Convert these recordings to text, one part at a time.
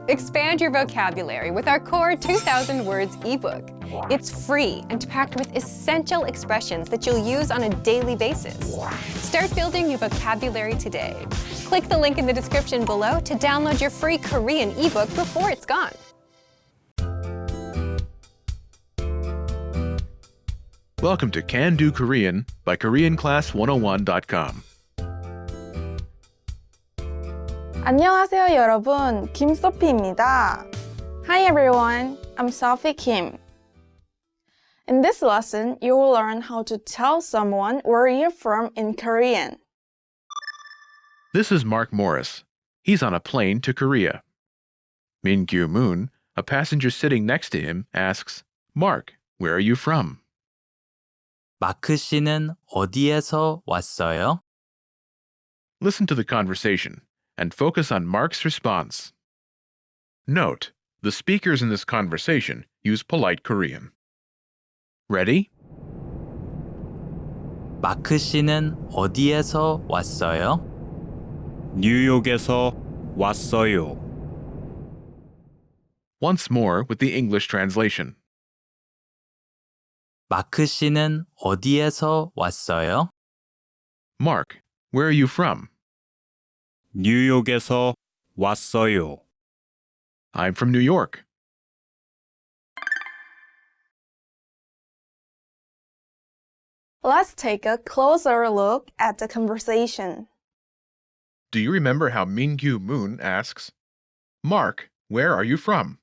Expand your vocabulary with our core 2,000 words ebook. It's free and packed with essential expressions that you'll use on a daily basis. Start building your vocabulary today. Click the link in the description below to download your free Korean ebook before it's gone. Welcome to Can Do Korean by KoreanClass101.com. 안녕하세요 여러분, 김소피입니다. Hi everyone, I'm Sophie Kim. In this lesson, you will learn how to tell someone where you're from in Korean. This is Mark Morris. He's on a plane to Korea. Min-kyu Moon, a passenger sitting next to him, asks, Mark, where are you from? 마크 씨는 어디에서 왔어요? Listen to the conversation and focus on Mark's response. Note, the speakers in this conversation use polite Korean. Ready? 마크 씨는 어디에서 왔어요? 뉴욕에서 왔어요. Once more with the English translation. 마크 씨는 어디에서 왔어요? Mark, where are you from? 뉴욕에서 왔어요. I'm from New York. Let's take a closer look at the conversation. Do you remember how Min-kyu Moon asks, Mark, where are you from?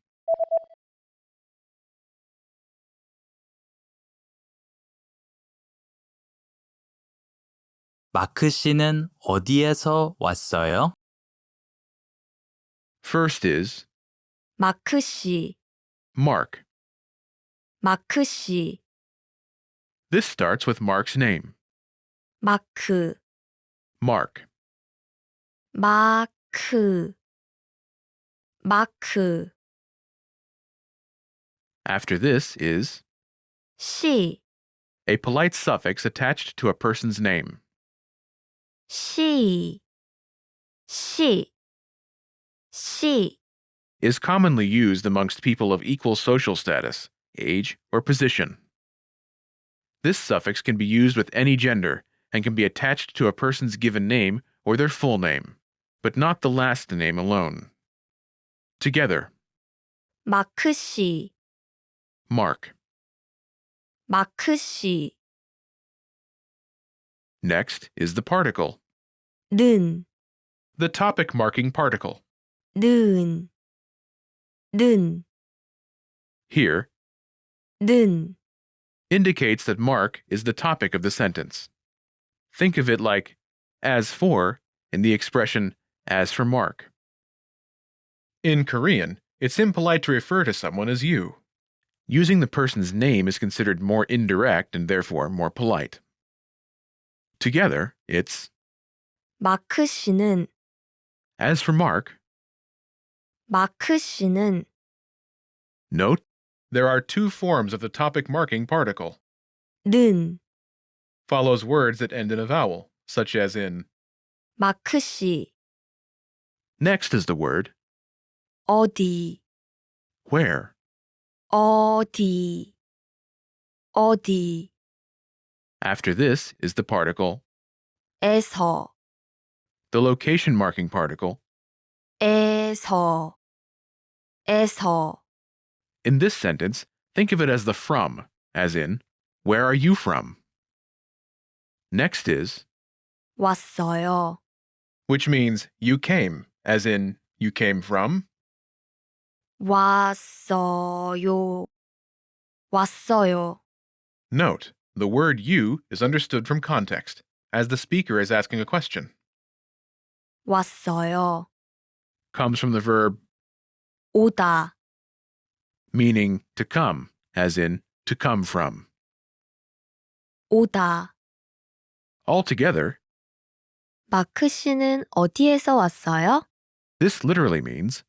마크 씨는 어디에서 왔어요? First is 마크 씨, Mark. 마크 씨, This starts with Mark's name. 마크, Mark. 마크, 마크. After this is 씨, a polite suffix attached to a person's name. 씨, 씨, 씨. Is commonly used amongst people of equal social status, age, or position. This suffix can be used with any gender and can be attached to a person's given name or their full name, but not the last name alone. Together, 마크 씨, Mark. 마크 씨. Next is the particle, 는, the topic marking particle. 는, 는, Here, 는. indicates that Mark is the topic of the sentence. Think of it like as for in the expression as for Mark. In Korean, it's impolite to refer to someone as you. Using the person's name is considered more indirect and therefore more polite. Together, it's 마크 씨는, as for Mark. 마크 씨는. Note, there are two forms of the topic marking particle. 는, Follows words that end in a vowel, such as in. 마크 씨. Next is the word 어디, where. 어디, 어디. After this is the particle, 에서, the location marking particle. 에서, 에서. In this sentence, think of it as the from, as in, where are you from? Next is, 왔어요. which means you came, as in, you came from. 왔어요. 왔어요. Note, the word you is understood from context, as the speaker is asking a question. 왔어요. Comes from the verb 오다, meaning to come, as in, to come from. 오다. Altogether, 마크 씨는 어디에서 왔어요? this literally means,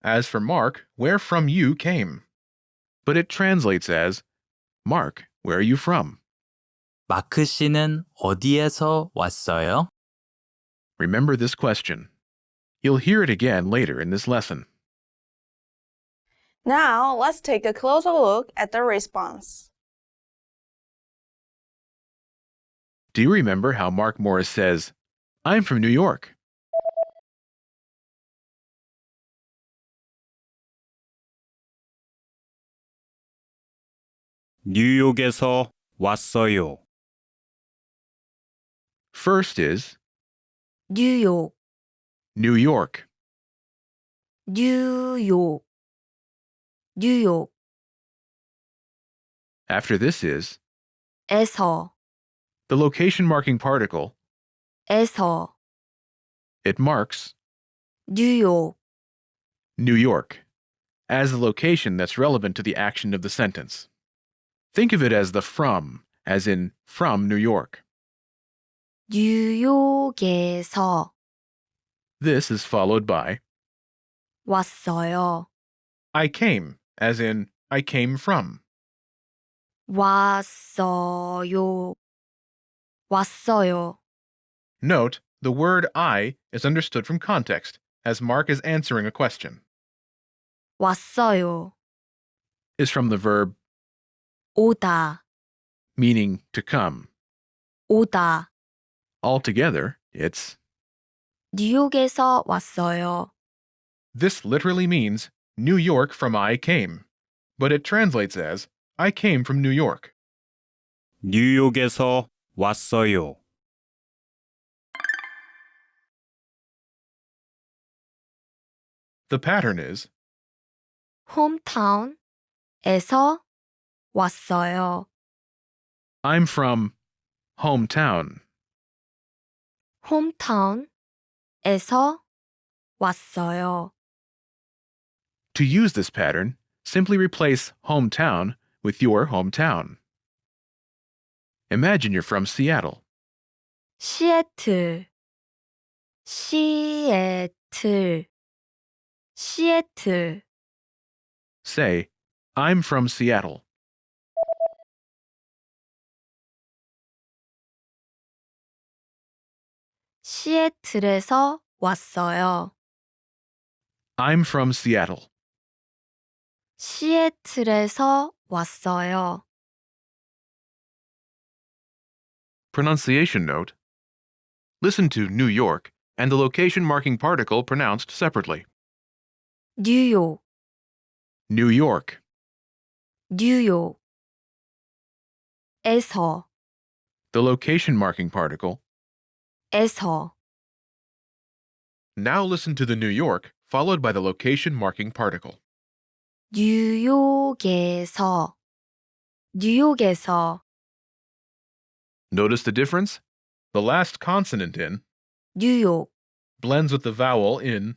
as for Mark, where from you came. But it translates as, Mark, where are you from? 마크 씨는 어디에서 왔어요? Remember this question. You'll hear it again later in this lesson. Now, let's take a closer look at the response. Do you remember how Mark Morris says, I'm from New York? 뉴욕에서 왔어요. First is 뉴욕, New York. 뉴욕, 뉴욕, After this is 에서, the location marking particle. 에서, It marks 뉴욕, New York as the location that's relevant to the action of the sentence. Think of it as the from, as in from New York. 뉴욕에서 This is followed by 왔어요, I came, as in I came from. 왔어요, 왔어요, Note, the word I is understood from context, as Mark is answering a question. 왔어요, Is from the verb 오다, meaning to come. 오다, Altogether, it's 뉴욕에서 왔어요. this literally means New York from I came, but it translates as I came from New York. 뉴욕에서 왔어요. The pattern is 홈타운에서 왔어요. I'm from hometown. 홈타운에서 왔어요. To use this pattern, simply replace hometown with your hometown. Imagine you're from Seattle. 시애틀, 시애틀, 시애틀, Say, I'm from Seattle. 시애틀에서 왔어요. I'm from Seattle. 시애틀에서 왔어요. Pronunciation note. Listen to New York and the location marking particle pronounced separately. 뉴욕, New York. 뉴욕. 에서, The location marking particle. 에서. Now listen to the New York followed by the location marking particle. 뉴욕에서, 뉴욕에서. Notice the difference? The last consonant in 뉴욕, blends with the vowel in.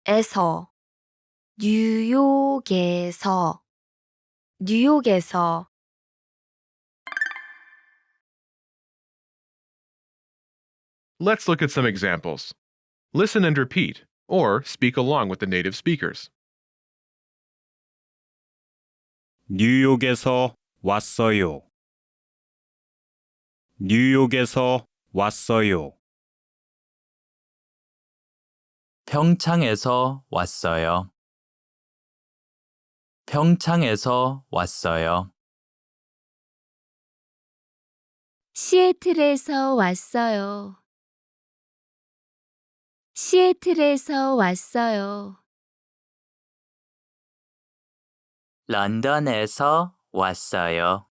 에서. 뉴욕에서, 뉴욕에서. Let's look at some examples. Listen and repeat, or speak along with the native speakers. 뉴욕에서 왔어요. 뉴욕에서 왔어요. 평창에서 왔어요. 평창에서 왔어요. 시애틀에서 왔어요. 시애틀에서 왔어요. 런던에서 왔어요.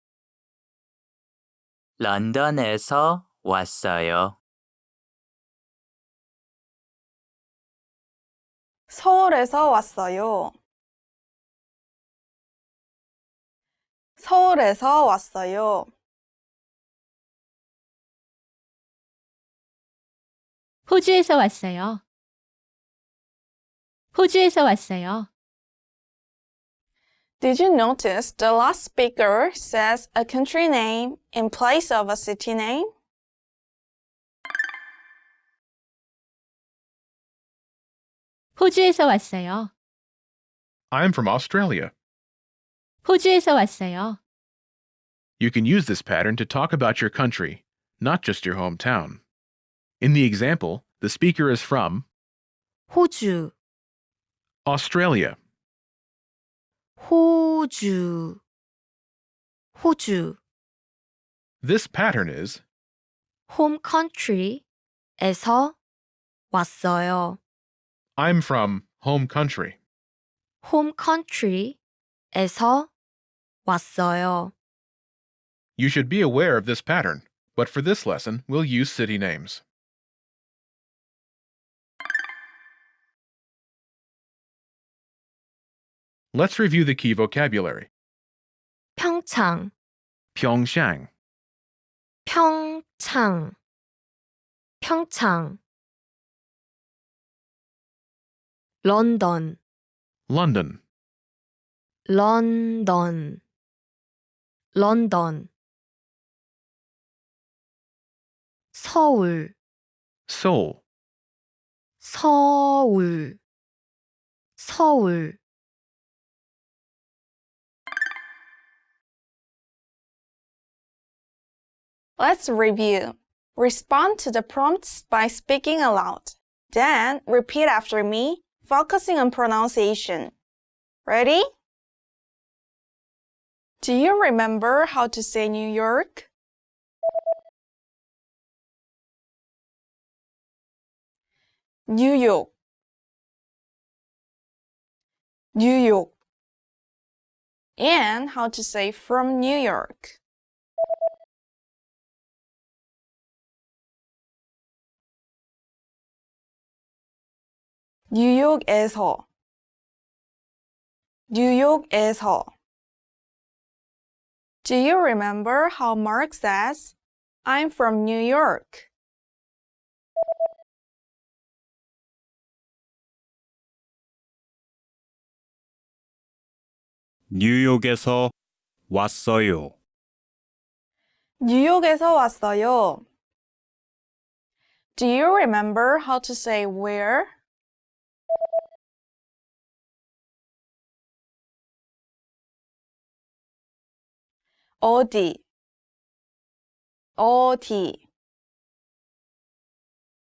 런던에서 왔어요. 서울에서 왔어요. 서울에서 왔어요. 호주에서 왔어요. 호주에서 왔어요. Did you notice the last speaker says a country name in place of a city name? 호주에서 왔어요. I'm from Australia. 호주에서 왔어요. You can use this pattern to talk about your country, not just your hometown. In the example, the speaker is from 호주, Australia. 호주, 호주. This pattern is home country에서 왔어요. I'm from home country. home country에서 왔어요. You should be aware of this pattern, but for this lesson, we'll use city names. Let's review the key vocabulary. 평창, Pyeongchang, 평창, 평창. 런던, London, 런던, 런던. 서울, Seoul, 서울, 서울. Let's review. Respond to the prompts by speaking aloud. Then repeat after me, focusing on pronunciation. Ready? Do you remember how to say New York? 뉴욕, 뉴욕. And how to say from New York. 뉴욕에서, 뉴욕에서. Do you remember how Mark says, I'm from New York? 뉴욕에서 왔어요. 뉴욕에서 왔어요. Do you remember how to say where? 어디, 어디.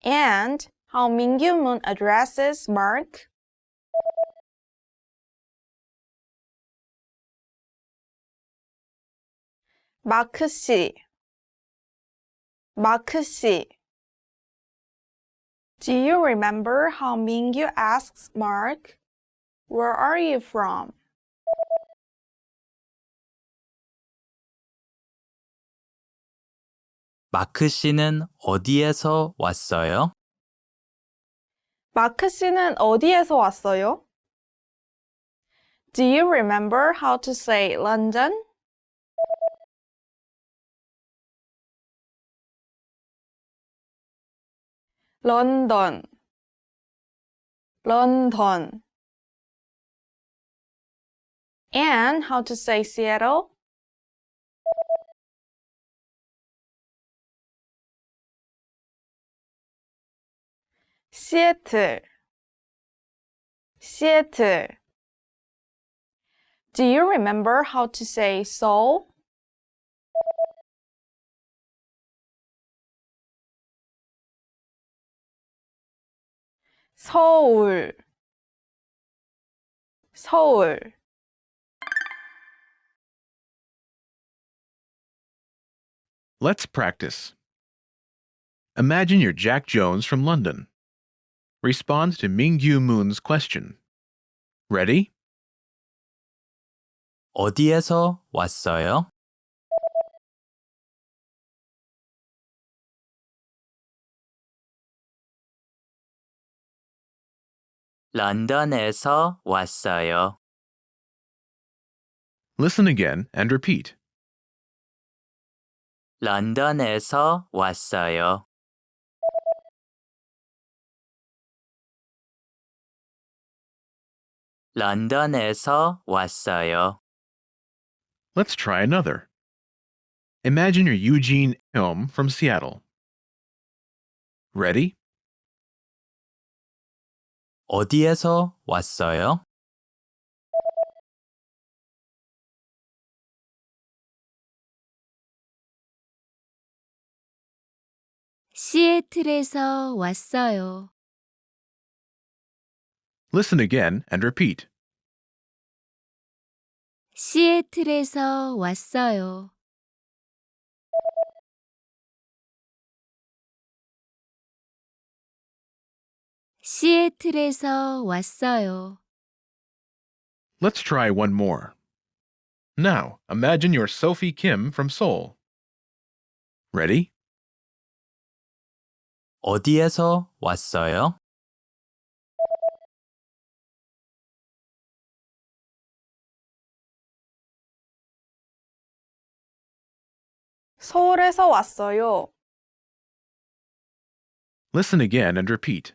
And how Mingyu Moon addresses Mark? 마크 씨, 마크 씨. Do you remember how Mingyu asks Mark, where are you from? 마크 씨는 어디에서 왔어요? 마크 씨는 어디에서 왔어요? Do you remember how to say London? 런던, 런던. And how to say Seattle? 시애틀, 시애틀. Do you remember how to say Seoul? 서울, 서울. Let's practice. Imagine you're Jack Jones from London. Respond to Mingyu Moon's question. Ready? 어디에서 왔어요? 런던에서 왔어요. Listen again and repeat. 런던에서 왔어요. 런던에서 왔어요. Let's try another. Imagine you're Eugene Elm from Seattle. Ready? 어디에서 왔어요? 시애틀에서 왔어요. Listen again and repeat. 시애틀에서 왔어요. 시애틀에서 왔어요. Let's try one more. Now, imagine you're Sophie Kim from Seoul. Ready? 어디에서 왔어요? 서울에서 왔어요. Listen again and repeat.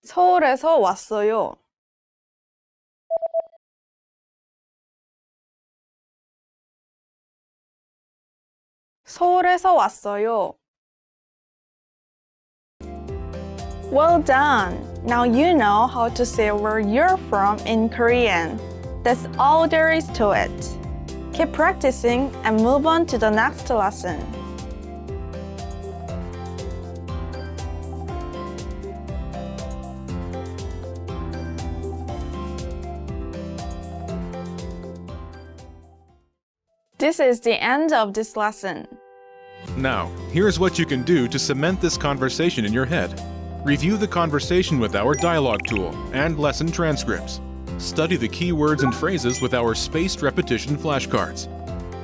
서울에서 왔어요. 서울에서 왔어요. Well done! Now you know how to say where you're from in Korean. That's all there is to it. Keep practicing and move on to the next lesson. This is the end of this lesson. Now, here's what you can do to cement this conversation in your head. Review the conversation with our dialogue tool and lesson transcripts. Study the key words and phrases with our spaced repetition flashcards.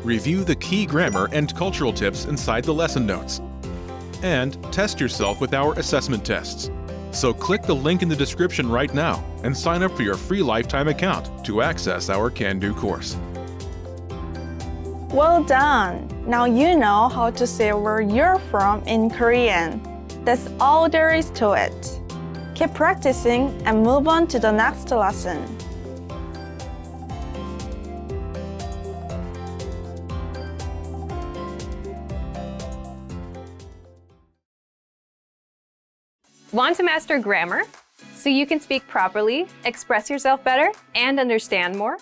Review the key grammar and cultural tips inside the lesson notes. And test yourself with our assessment tests. So click the link in the description right now and sign up for your free lifetime account to access our Can-Do course. Well done! Now you know how to say where you're from in Korean. That's all there is to it. Keep practicing and move on to the next lesson. Want to master grammar so you can speak properly, express yourself better, and understand more?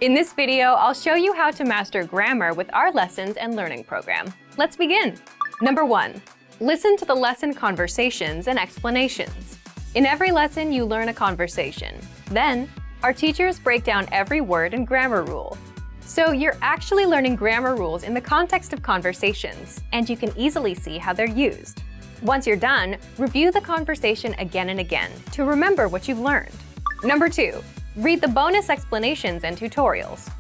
In this video, I'll show you how to master grammar with our lessons and learning program. Let's begin. Number 1. Listen to the lesson conversations and explanations. In every lesson, you learn a conversation. Then, our teachers break down every word and grammar rule. So you're actually learning grammar rules in the context of conversations, and you can easily see how they're used. Once you're done, review the conversation again and again to remember what you've learned. Number 2. Read the bonus explanations and tutorials.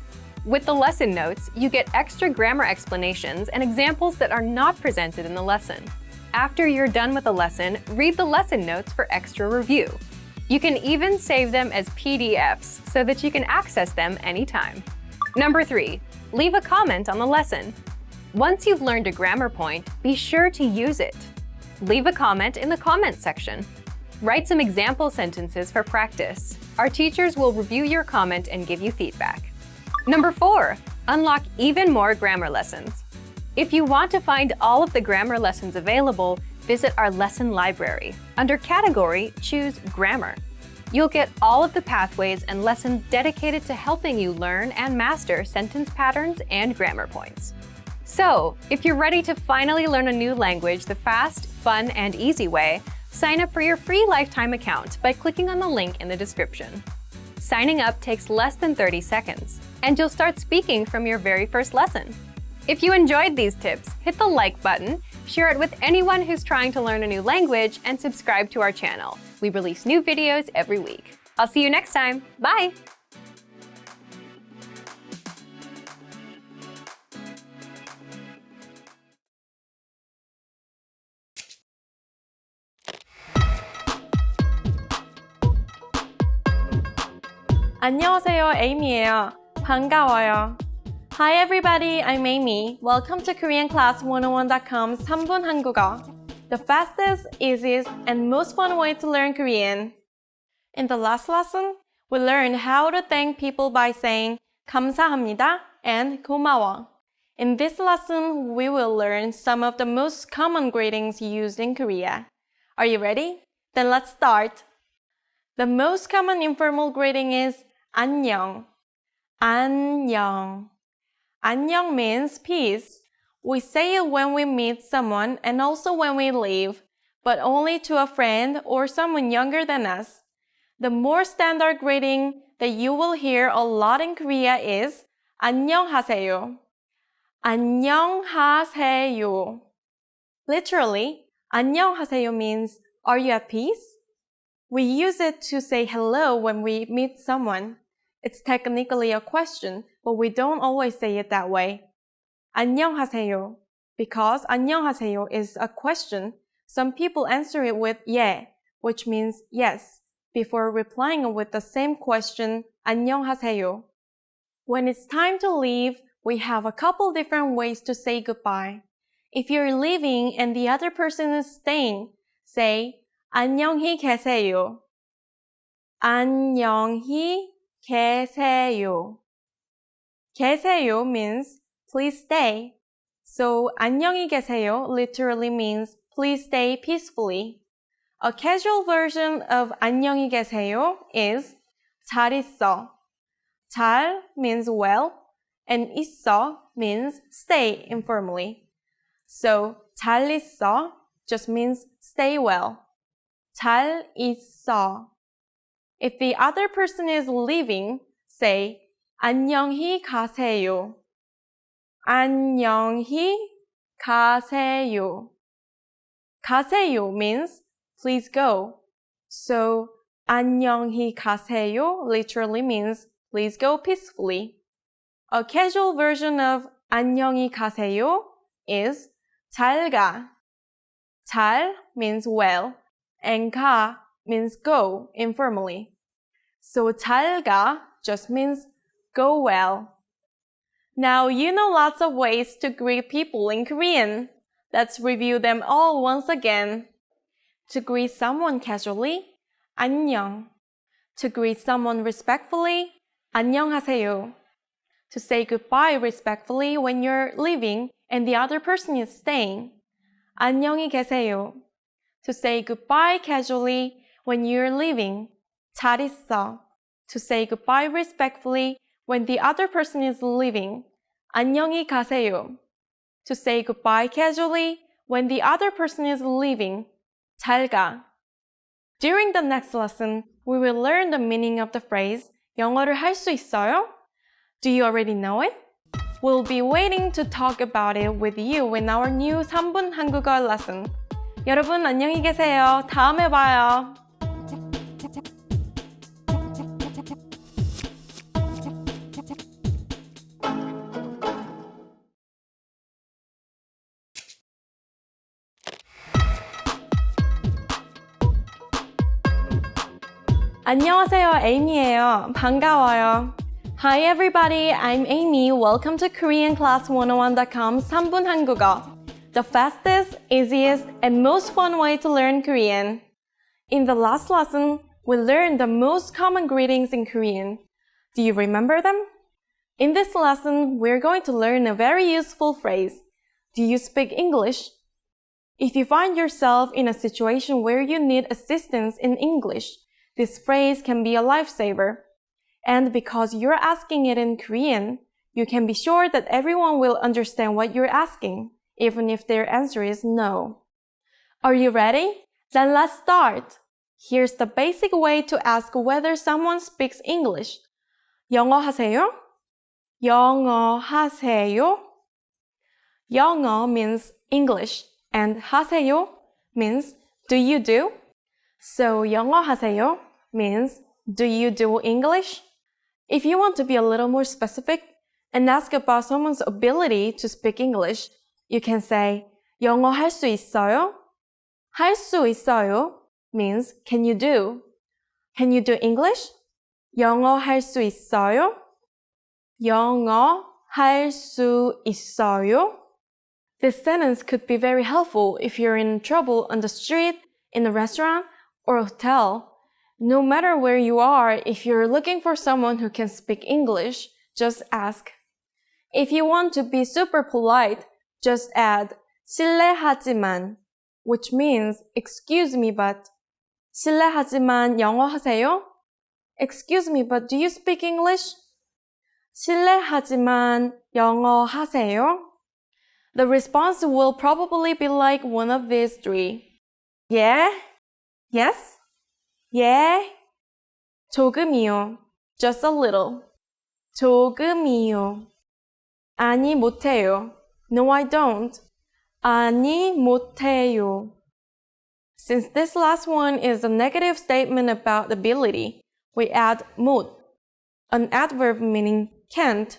With the lesson notes, you get extra grammar explanations and examples that are not presented in the lesson. After you're done with the lesson, read the lesson notes for extra review. You can even save them as PDFs so that you can access them anytime. Number 3. Leave a comment on the lesson. Once you've learned a grammar point, be sure to use it. Leave a comment in the comments section. Write some example sentences for practice. Our teachers will review your comment and give you feedback. Number 4. Unlock even more grammar lessons. If you want to find all of the grammar lessons available, visit our lesson library. Under Category, choose Grammar. You'll get all of the pathways and lessons dedicated to helping you learn and master sentence patterns and grammar points. So, if you're ready to finally learn a new language the fast, fun, and easy way, sign up for your free lifetime account by clicking on the link in the description. Signing up takes less than 30 seconds, and you'll start speaking from your very first lesson. If you enjoyed these tips, hit the like button, share it with anyone who's trying to learn a new language, and subscribe to our channel. We release new videos every week. I'll see you next time. Bye! 안녕하세요, 에이미예요. 반가워요. Hi everybody, I'm Amy. Welcome to KoreanClass101.com's 3분 한국어, the fastest, easiest, and most fun way to learn Korean. In the last lesson, we learned how to thank people by saying 감사합니다 and 고마워. In this lesson, we will learn some of the most common greetings used in Korea. Are you ready? Then let's start. The most common informal greeting is 안녕. 안녕. 안녕 means peace. We say it when we meet someone and also when we leave, but only to a friend or someone younger than us. The more standard greeting that you will hear a lot in Korea is 안녕하세요. 안녕하세요. Literally, 안녕하세요 means, are you at peace? We use it to say hello when we meet someone. It's technically a question, but we don't always say it that way. 안녕하세요. Because 안녕하세요 is a question, some people answer it with 예, which means yes, before replying with the same question, 안녕하세요. When it's time to leave, we have a couple different ways to say goodbye. If you're leaving and the other person is staying, say 안녕히 계세요. 안녕히 계세요. 계세요 means please stay. So 안녕히 계세요 literally means please stay peacefully. A casual version of 안녕히 계세요 is 잘 있어. 잘 means well, and 있어 means stay informally. So 잘 있어 just means stay well. 잘 있어. If the other person is leaving, say 안녕히 가세요. 안녕히 가세요. 가세요 means please go. So 안녕히 가세요 literally means please go peacefully. A casual version of 안녕히 가세요 is 잘 가. 잘 means well, and 가 means go informally. So 잘 가 just means go well. Now you know lots of ways to greet people in Korean. Let's review them all once again. To greet someone casually, 안녕. To greet someone respectfully, 안녕하세요. To say goodbye respectfully when you're leaving and the other person is staying, 안녕히 계세요. To say goodbye casually when you're leaving, 잘 있어. To say goodbye respectfully when the other person is leaving, 안녕히 가세요. To say goodbye casually when the other person is leaving, 잘 가. During the next lesson, we will learn the meaning of the phrase 영어를 할 수 있어요? Do you already know it? We'll be waiting to talk about it with you in our new 3분 한국어 lesson. 여러분 안녕히 계세요. 다음에 봐요. 안녕하세요, 에이미예요. 반가워요. Hi everybody, I'm Amy. Welcome to KoreanClass101.com's 3분 한국어, the fastest, easiest, and most fun way to learn Korean. In the last lesson, we learned the most common greetings in Korean. Do you remember them? In this lesson, we're going to learn a very useful phrase. Do you speak English? If you find yourself in a situation where you need assistance in English, this phrase can be a lifesaver. And because you're asking it in Korean, you can be sure that everyone will understand what you're asking, even if their answer is no. Are you ready? Then let's start. Here's the basic way to ask whether someone speaks English. 영어 하세요? 영어 하세요? 영어 means English, and 하세요 means do you do? So 영어 하세요 means do you do English? If you want to be a little more specific and ask about someone's ability to speak English, you can say 영어 할 수 있어요? 할 수 있어요 means can you do? Can you do English? 영어 할 수 있어요? 영어 할 수 있어요? This sentence could be very helpful if you're in trouble on the street, in a restaurant, or a hotel. No matter where you are, if you're looking for someone who can speak English, just ask. If you want to be super polite, just add 실례하지만, which means excuse me but. 실례하지만 영어 하세요? Excuse me but do you speak English? 실례하지만 영어 하세요? The response will probably be like one of these three. Yeah? Yes? Yeah? 조금이요. Just a little. 조금이요. 아니, 못해요. No, I don't. 아니, 못해요. Since this last one is a negative statement about ability, we add 못, an adverb meaning can't.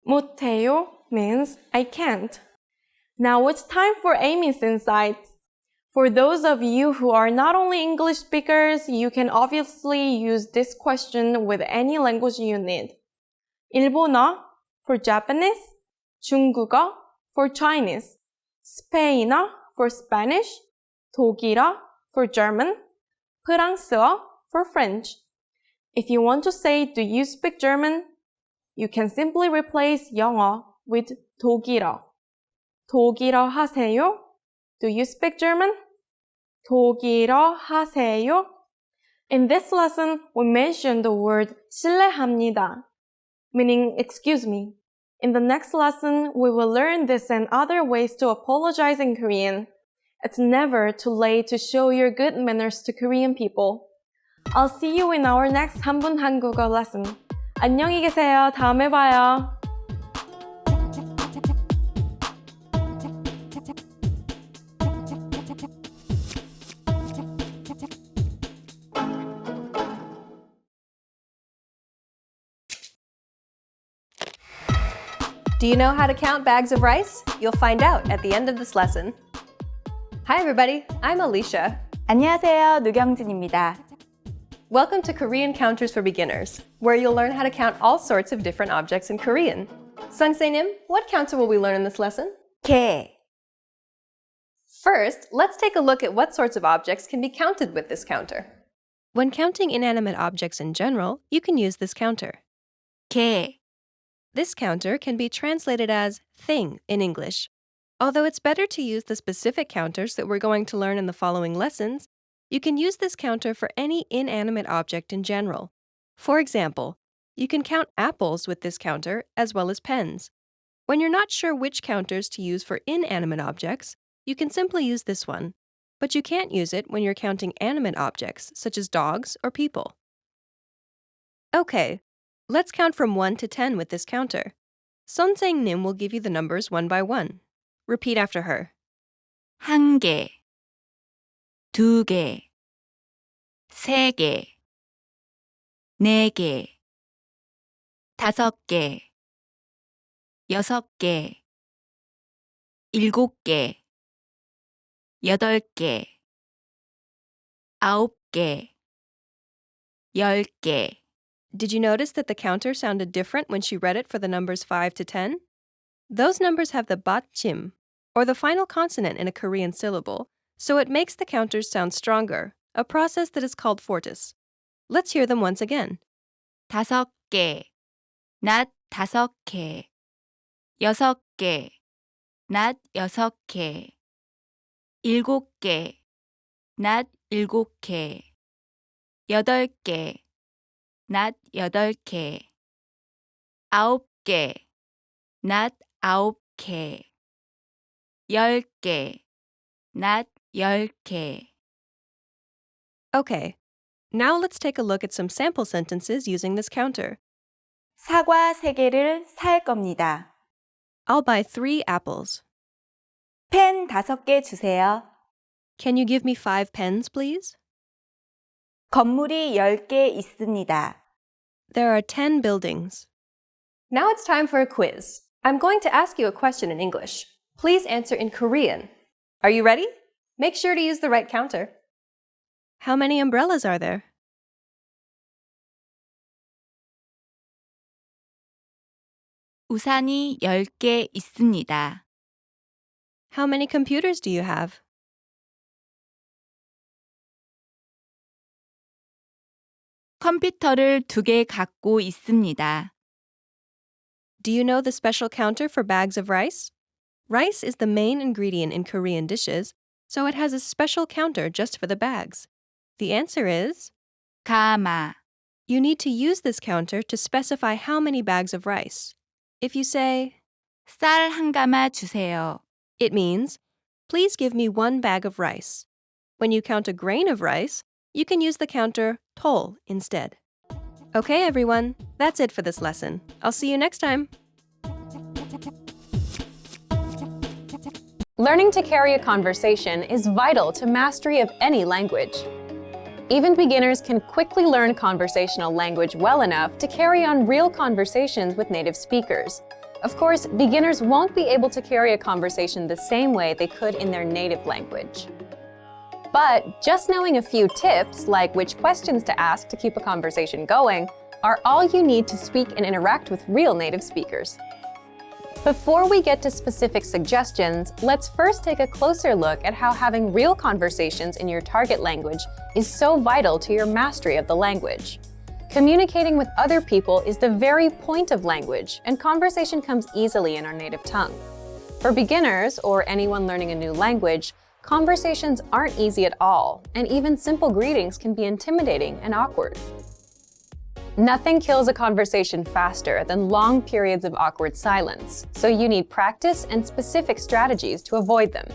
못해요 means I can't. Now it's time for Amy's insights. For those of you who are not only English speakers, you can obviously use this question with any language you need. 일본어 for Japanese, 중국어 for Chinese, 스페인어 for Spanish, 독일어 for German, 프랑스어 for French. If you want to say, do you speak German? You can simply replace 영어 with 독일어. 독일어 하세요? Do you speak German? 독일어 하세요? In this lesson, we mentioned the word 실례합니다, meaning excuse me. In the next lesson, we will learn this and other ways to apologize in Korean. It's never too late to show your good manners to Korean people. I'll see you in our next 한분 한국어 lesson. 안녕히 계세요. 다음에 봐요. Do you know how to count bags of rice? You'll find out at the end of this lesson. Hi everybody, I'm Alicia. 안녕하세요. 노경진입니다. Welcome to Korean Counters for Beginners, where you'll learn how to count all sorts of different objects in Korean. Sungsae-nim, what counter will we learn in this lesson? 개, First, let's take a look at what sorts of objects can be counted with this counter. When counting inanimate objects in general, you can use this counter. 개, This counter can be translated as thing in English. Although it's better to use the specific counters that we're going to learn in the following lessons, you can use this counter for any inanimate object in general. For example, you can count apples with this counter as well as pens. When you're not sure which counters to use for inanimate objects, you can simply use this one. But you can't use it when you're counting animate objects, such as dogs or people. Okay, let's count from 1 to 10 with this counter. Sonsang-nim will give you the numbers one by one. Repeat after her. 한 개, 두 개, 세 개, 네 개, 다섯 개, 여섯 개, 일곱 개, 여덟 개, 아홉 개, 열 개. Did you notice that the counter sounded different when she read it for the numbers 5 to 10? Those numbers have the batchim, or the final consonant in a Korean syllable, so it makes the counters sound stronger, a process that is called fortis. Let's hear them once again. 다섯 개, 낫 다섯 개, 여섯 개, 낫 여섯 개, 일곱 개, 낫 일곱 개, 여덟 개, 낫 여덟 개, 아홉 개, 낫 아홉 개, 열 개, 낫 열 개. Okay, now let's take a look at some sample sentences using this counter. 사과 세 개를 살 겁니다. I'll buy 3 apples. 펜 다섯 개 주세요. Can you give me 5 pens, please? 건물이 10개 있습니다. There are 10 buildings. Now it's time for a quiz. I'm going to ask you a question in English. Please answer in Korean. Are you ready? Make sure to use the right counter. How many umbrellas are there? 우산이 10개 있습니다. How many computers do you have? 컴퓨터를 2개 갖고 있습니다. Do you know the special counter for bags of rice? Rice is the main ingredient in Korean dishes, so it has a special counter just for the bags. The answer is 가마, you need to use this counter to specify how many bags of rice. If you say, 쌀 한 가마 주세요. it means, please give me 1 bag of rice. When you count a grain of rice, you can use the counter tol instead. Okay, everyone, that's it for this lesson. I'll see you next time. Learning to carry a conversation is vital to mastery of any language. Even beginners can quickly learn conversational language well enough to carry on real conversations with native speakers. Of course, beginners won't be able to carry a conversation the same way they could in their native language. But just knowing a few tips, like which questions to ask to keep a conversation going, are all you need to speak and interact with real native speakers. Before we get to specific suggestions, let's first take a closer look at how having real conversations in your target language is so vital to your mastery of the language. Communicating with other people is the very point of language, and conversation comes easily in our native tongue. For beginners, or anyone learning a new language, conversations aren't easy at all, and even simple greetings can be intimidating and awkward. Nothing kills a conversation faster than long periods of awkward silence, so you need practice and specific strategies to avoid them.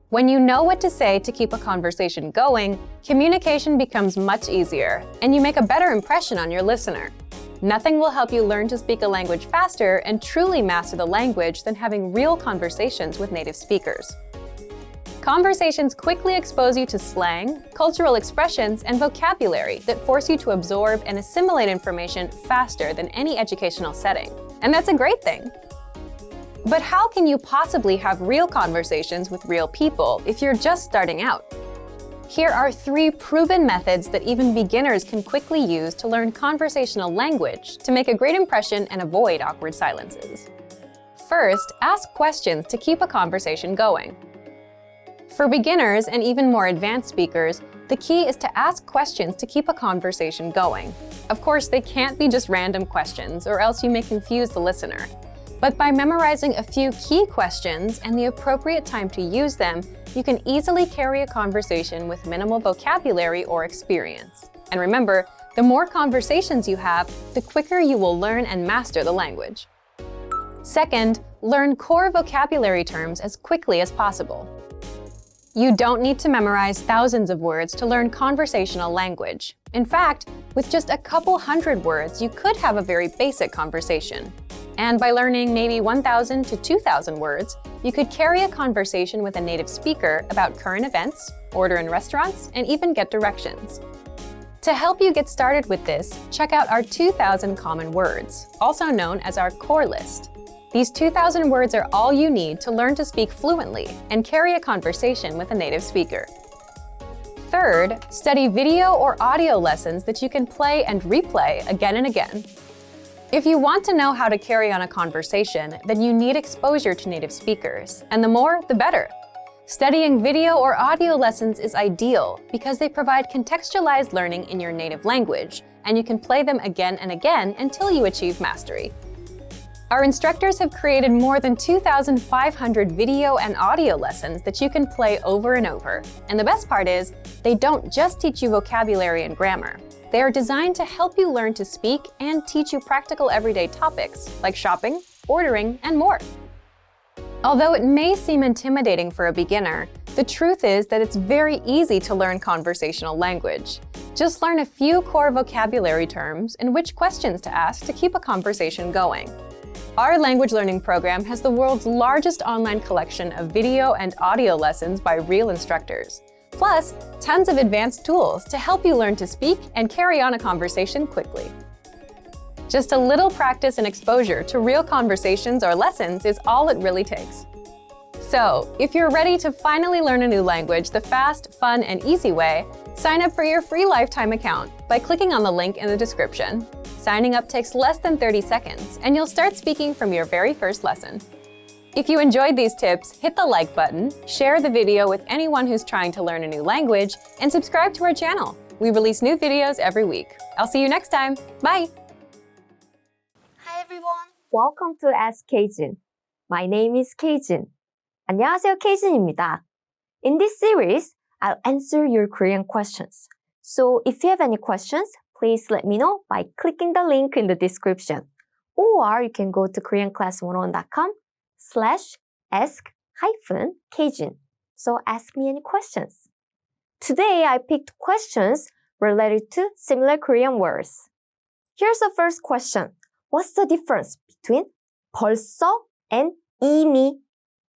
When you know what to say to keep a conversation going, communication becomes much easier, and you make a better impression on your listener. Nothing will help you learn to speak a language faster and truly master the language than having real conversations with native speakers. Conversations quickly expose you to slang, cultural expressions, and vocabulary that force you to absorb and assimilate information faster than any educational setting. And that's a great thing. But how can you possibly have real conversations with real people if you're just starting out? Here are 3 proven methods that even beginners can quickly use to learn conversational language to make a great impression and avoid awkward silences. First, ask questions to keep a conversation going. For beginners and even more advanced speakers, the key is to ask questions to keep a conversation going. Of course, they can't be just random questions, or else you may confuse the listener. But by memorizing a few key questions and the appropriate time to use them, you can easily carry a conversation with minimal vocabulary or experience. And remember, the more conversations you have, the quicker you will learn and master the language. Second, learn core vocabulary terms as quickly as possible. You don't need to memorize thousands of words to learn conversational language. In fact, with just a couple hundred words, you could have a very basic conversation. And by learning maybe 1,000 to 2,000 words, you could carry a conversation with a native speaker about current events, order in restaurants, and even get directions. To help you get started with this, check out our 2,000 common words, also known as our core list. These 2,000 words are all you need to learn to speak fluently and carry a conversation with a native speaker. Third, study video or audio lessons that you can play and replay again and again. If you want to know how to carry on a conversation, then you need exposure to native speakers, and the more, the better. Studying video or audio lessons is ideal because they provide contextualized learning in your native language, and you can play them again and again until you achieve mastery. Our instructors have created more than 2,500 video and audio lessons that you can play over and over. And the best part is, they don't just teach you vocabulary and grammar. They are designed to help you learn to speak and teach you practical everyday topics like shopping, ordering, and more. Although it may seem intimidating for a beginner, the truth is that it's very easy to learn conversational language. Just learn a few core vocabulary terms and which questions to ask to keep a conversation going. Our language learning program has the world's largest online collection of video and audio lessons by real instructors, plus tons of advanced tools to help you learn to speak and carry on a conversation quickly. Just a little practice and exposure to real conversations or lessons is all it really takes. So, if you're ready to finally learn a new language the fast, fun, and easy way, sign up for your free lifetime account by clicking on the link in the description. Signing up takes less than 30 seconds, and you'll start speaking from your very first lesson. If you enjoyed these tips, hit the like button, share the video with anyone who's trying to learn a new language, and subscribe to our channel. We release new videos every week. I'll see you next time. Bye! Hi everyone! Welcome to Ask Kjin. My name is Kjin. 안녕하세요, Kjin입니다. In this series, I'll answer your Korean questions. So if you have any questions, please let me know by clicking the link in the description. Or you can go to koreanclass101.com/ask-kjin. So ask me any questions. Today I picked questions related to similar Korean words. Here's the first question. What's the difference between 벌써 and 이미?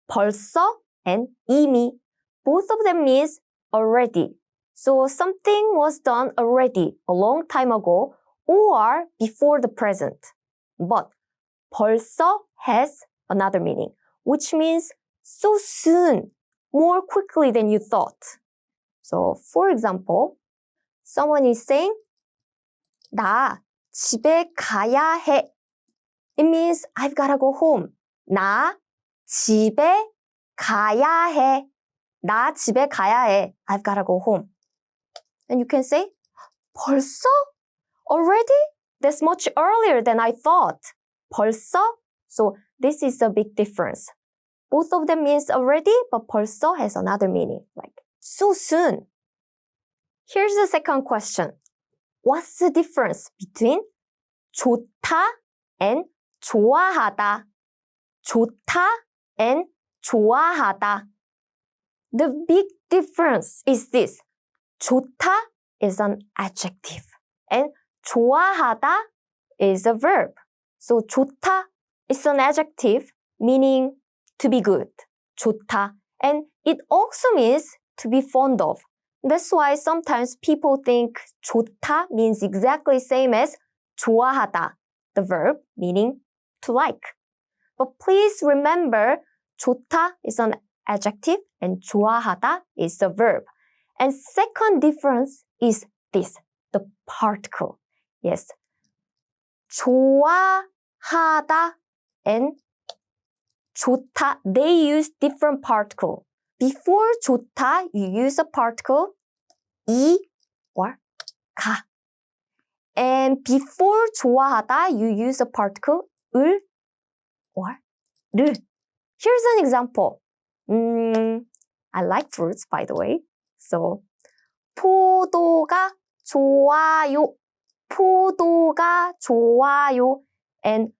벌써 and 이미. Both of them means already. So something was done already a long time ago or before the present. But 벌써 has another meaning, which means so soon, more quickly than you thought. So for example, someone is saying 나 집에 가야 해. It means I've gotta go home. 나 집에 가야 해. 나 집에 가야 해. I've gotta go home. And you can say 벌써? Already? That's much earlier than I thought. 벌써? So this is a big difference. Both of them means already, but 벌써 has another meaning, like so soon. Here's the second question. What's the difference between 좋다 and 좋아하다? 좋다 and 좋아하다. The big difference is this. 좋다 is an adjective and 좋아하다 is a verb. So 좋다 is an adjective meaning to be good. 좋다. And it also means to be fond of. That's why sometimes people think 좋다 means exactly same as 좋아하다, the verb meaning to like. But please remember 좋다 is an adjective and 좋아하다 is the verb. And second difference is this, the particle. Yes. 좋아하다 and 좋다, they use different particle. Before 좋다, you use a particle 이 or 가. And before 좋아하다, you use a particle 을 or 르. Here's an example. I like fruits, by the way. So, 포도가 좋아요. 포도가 좋아요. And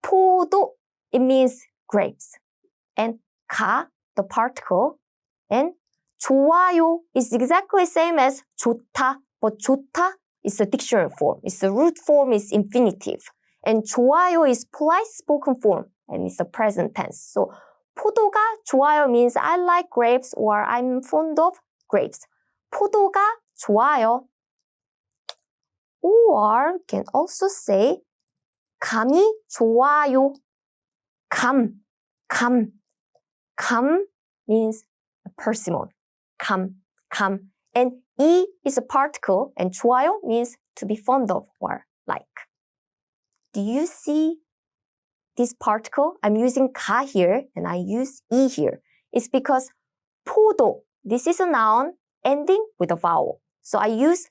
포도, it means grapes. And 가, the particle. And 좋아요 is exactly same as 좋다. But 좋다 is a dictionary form. Its the root form is infinitive. And 좋아요 is polite spoken form. And it's the present tense. So, 포도가 좋아요 means I like grapes or I'm fond of grapes. 포도가 좋아요. Or can also say 감이 좋아요. 감 means a persimmon. 감. And 이 is a particle and 좋아요 means to be fond of or like. Do you see this particle? I'm using 가 here and I use 이 here. It's because 포도, this is a noun ending with a vowel. So I use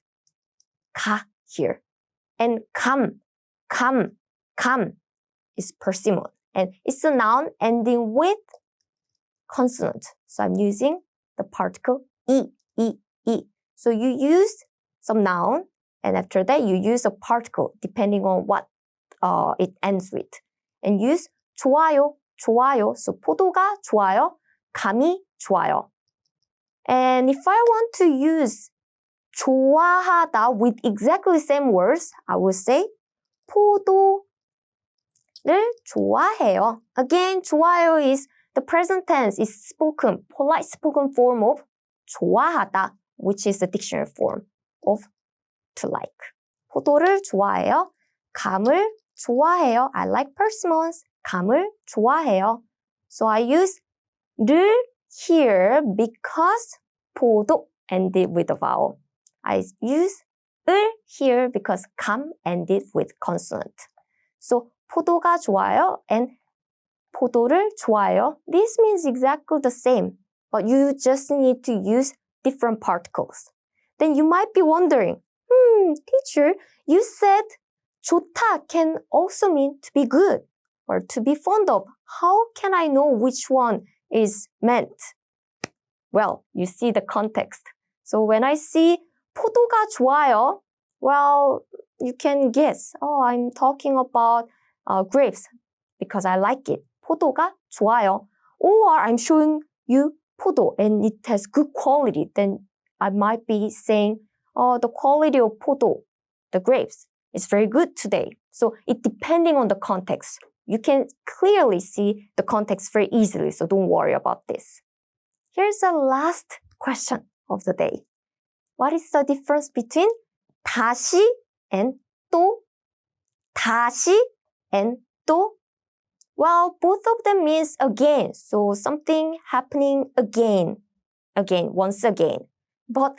가 here. And 감 is persimmon. And it's a noun ending with consonant. So I'm using the particle 이. So you use some noun and after that you use a particle depending on what it ends with. And use 좋아요. So 포도가 좋아요. 감이 좋아요. And if I want to use 좋아하다 with exactly same words, I will say 포도를 좋아해요. Again, 좋아요 is the present tense is spoken, polite spoken form of 좋아하다, which is the dictionary form of to like. 포도를 좋아해요. 감을 좋아해요. I like persimmons. 감을 좋아해요. So I use 를 here because 포도 ended with a vowel. I use 을 here because 감 ended with consonant. So 포도가 좋아요 and 포도를 좋아해요. This means exactly the same, but you just need to use different particles. Then you might be wondering, teacher, you said 좋다 can also mean to be good or to be fond of. How can I know which one is meant? Well, you see the context. So when I see 포도가 좋아요, well, you can guess. Oh, I'm talking about grapes because I like it. 포도가 좋아요. Or I'm showing you 포도 and it has good quality. Then I might be saying, the quality of 포도, the grapes, It's very good today. So it depending on the context. You can clearly see the context very easily, so don't worry about this. Here's the last question of the day. What is the difference between 다시 and 또? 다시 and 또? Well, both of them means again. So something happening again, once again. But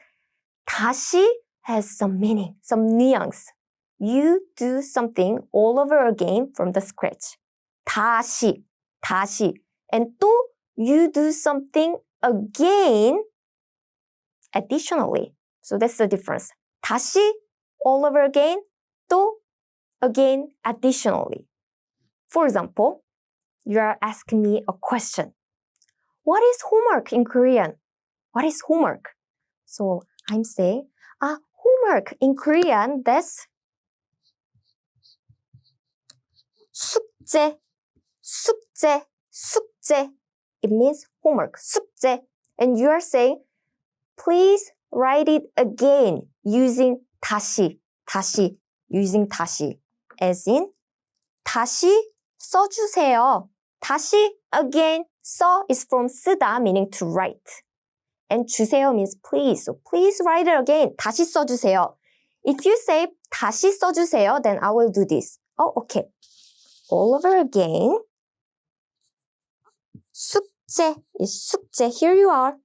다시 has some meaning, some nuance. You do something all over again from the scratch. 다시. And 또, you do something again additionally. So that's the difference. 다시, all over again. 또, again additionally. For example, you are asking me a question. What is homework in Korean? What is homework? So I'm saying, homework in Korean, that's 숙제. It means homework, 숙제. And you are saying, please write it again using 다시, using 다시. As in, 다시 써주세요. 다시, again, 써 is from 쓰다, meaning to write. And 주세요 means please. So please write it again. 다시 써주세요. If you say 다시 써주세요, then I will do this. Oh, okay. All over again. 숙제 is 숙제. Here you are.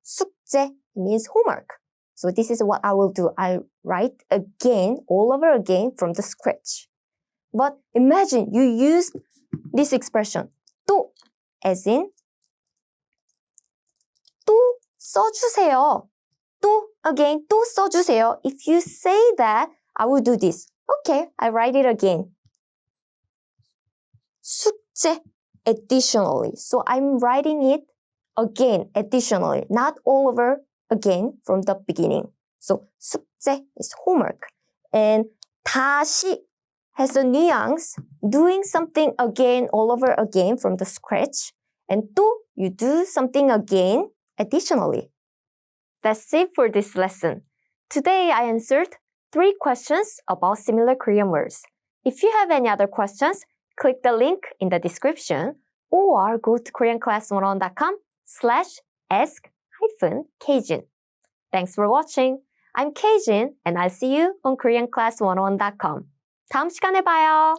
숙제 means homework. So this is what I will do. I'll write again, all over again from the scratch. But imagine you use this expression, 또, as in, 또 써주세요. 또, again, 또 써주세요. If you say that, I will do this. Okay, I write it again. 숙제, additionally. So I'm writing it again, additionally, not all over again from the beginning. So 숙제 is homework. And 다시 has a nuance, doing something again, all over again from the scratch. And 또, you do something again, additionally. That's it for this lesson. Today I answered 3 questions about similar Korean words. If you have any other questions, click the link in the description or go to koreanclass101.com/ask-Kjin. Thanks for watching. I'm Kjin and I'll see you on koreanclass101.com. 다음 시간에 봐요.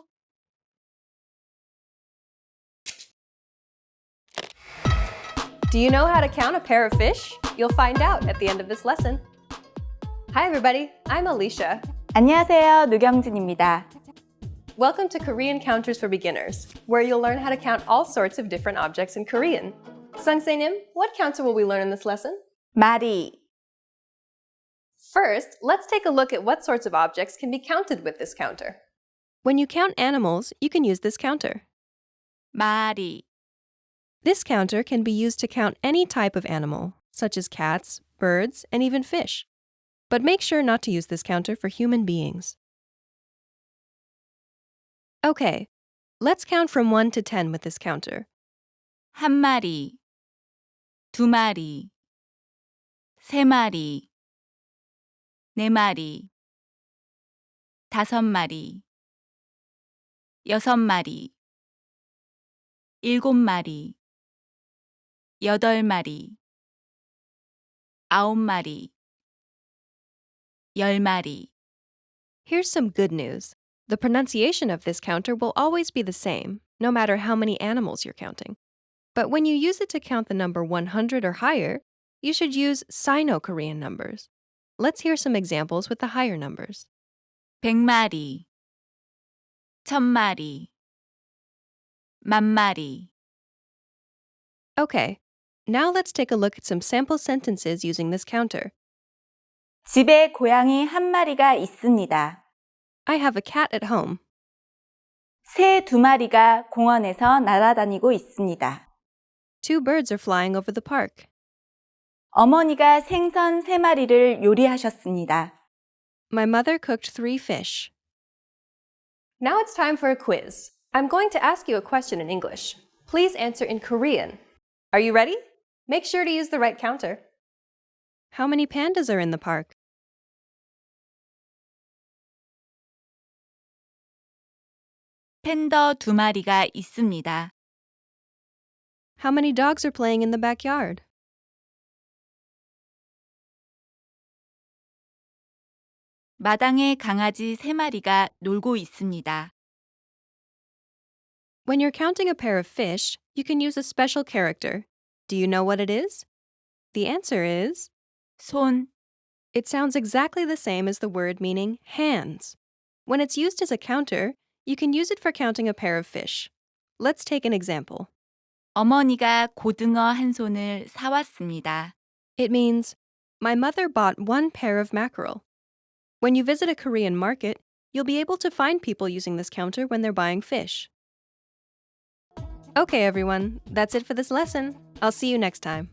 Do you know how to count a pair of fish? You'll find out at the end of this lesson. Hi everybody, I'm Alicia. 안녕하세요. 노경진입니다. Welcome to Korean Counters for Beginners, where you'll learn how to count all sorts of different objects in Korean. Sungsae-nim, what counter will we learn in this lesson? 마리. First, let's take a look at what sorts of objects can be counted with this counter. When you count animals, you can use this counter. 마리, This counter can be used to count any type of animal, such as cats, birds, and even fish. But make sure not to use this counter for human beings. Okay, let's count from 1 to 10 with this counter. 한 마리, 두 마리, 세 마리, 네 마리, 다섯 마리, 여섯 마리, 일곱 마리, 여덟 마리, 아홉 마리, 열 마리. Here's some good news. The pronunciation of this counter will always be the same, no matter how many animals you're counting. But when you use it to count the number 100 or higher, you should use Sino-Korean numbers. Let's hear some examples with the higher numbers. 100마리, 1000마리, 만마리. Okay, now let's take a look at some sample sentences using this counter. 집에 고양이 한 마리가 있습니다. I have a cat at home. 새 두 마리가 공원에서 날아다니고 있습니다. 2 birds are flying over the park. 어머니가 생선 세 마리를 요리하셨습니다. My mother cooked 3 fish. Now it's time for a quiz. I'm going to ask you a question in English. Please answer in Korean. Are you ready? Make sure to use the right counter. How many pandas are in the park? 팬더 2마리가 있습니다. How many dogs are playing in the backyard? 마당에 강아지 3마리가 놀고 있습니다. When you're counting a pair of fish, you can use a special character. Do you know what it is? The answer is 손, it sounds exactly the same as the word meaning hands. When it's used as a counter, you can use it for counting a pair of fish. Let's take an example. 어머니가 고등어 한 손을 사왔습니다. It means, my mother bought 1 pair of mackerel. When you visit a Korean market, you'll be able to find people using this counter when they're buying fish. Okay, everyone, that's it for this lesson. I'll see you next time.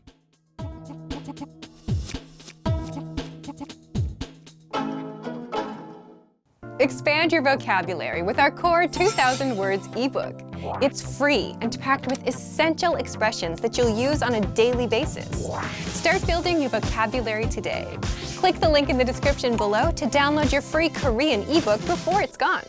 Expand your vocabulary with our Core 2000 Words ebook. It's free and packed with essential expressions that you'll use on a daily basis. Start building your vocabulary today. Click the link in the description below to download your free Korean ebook before it's gone.